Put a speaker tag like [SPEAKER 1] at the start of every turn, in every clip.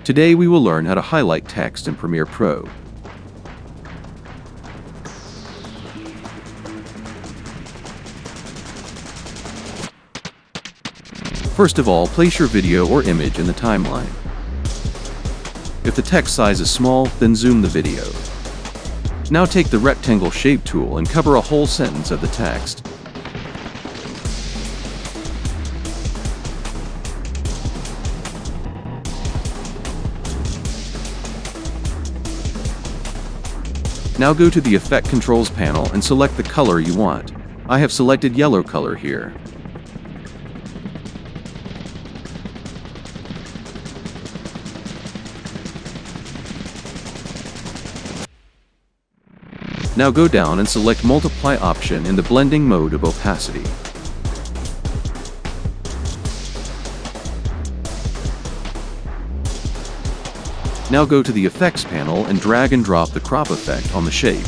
[SPEAKER 1] Today we will learn how to highlight text in Premiere Pro. First of all, place your video or image in the timeline. If the text size is small, then zoom the video. Now take the rectangle shape tool and cover a whole sentence of the text. Now go to the Effect Controls panel and select the color you want. I have selected yellow color here. Now go down and select Multiply option in the blending mode of opacity. Now go to the Effects panel and drag and drop the crop effect on the shape.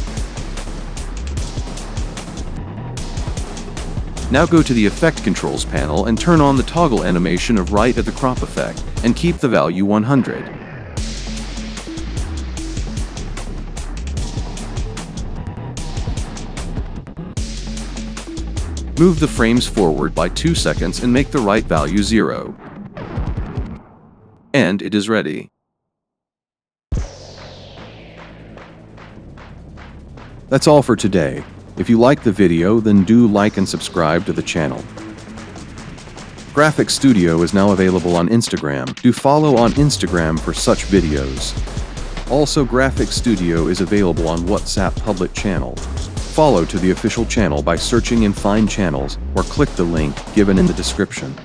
[SPEAKER 1] Now go to the Effect Controls panel and turn on the toggle animation of right of the crop effect and keep the value 100. Move the frames forward by 2 seconds and make the right value 0. And it is ready. That's all for today. If you like the video, then do like and subscribe to the channel. GraphiX Studio is now available on Instagram. Do follow on Instagram for such videos. Also, GraphiX Studio is available on WhatsApp public channel. Follow to the official channel by searching in Find Channels or click the link given in the description.